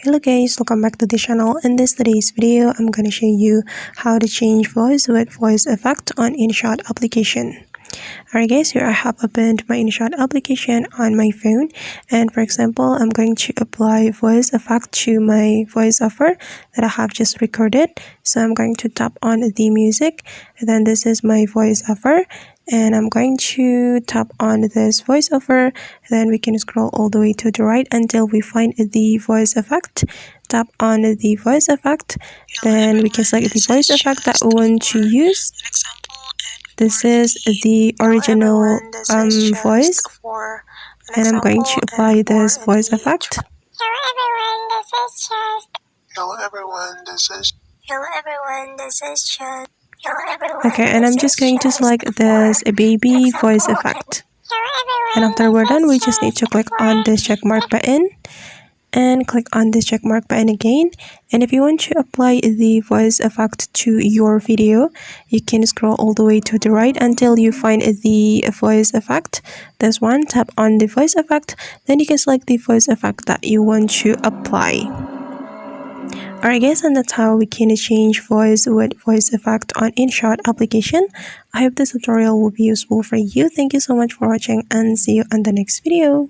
Hello guys, welcome back to the channel. In today's video, I'm going to show you how to change voice with voice effect on InShot application. Alright guys, here I have opened my InShot application on my phone, and for example, I'm going to apply voice effect to my voiceover that I have just recorded. So I'm going to tap on the music, and then this is my voiceover, and I'm going to tap on this voiceover. Then we can scroll all the way to the right until we find the voice effect. Tap on the voice effect, then we can select the voice effect that we want to use. This is the original voice, and I'm going to apply this voice effect. Hello everyone, this is Chest. Hello everyone, this is. Hello everyone, this is Chest. Hello everyone. Okay, and I'm just going to select this baby voice effect. And after we're done, we just need to click on this check mark button and click on this check mark button again. And if you want to apply the voice effect to your video, you can scroll all the way to the right until you find the voice effect. This one, tap on the voice effect, then you can select the voice effect that you want to apply. Alright guys, and that's how we can change voice with voice effect on InShot application. I hope this tutorial will be useful for you. Thank you so much for watching, and see you on the next video.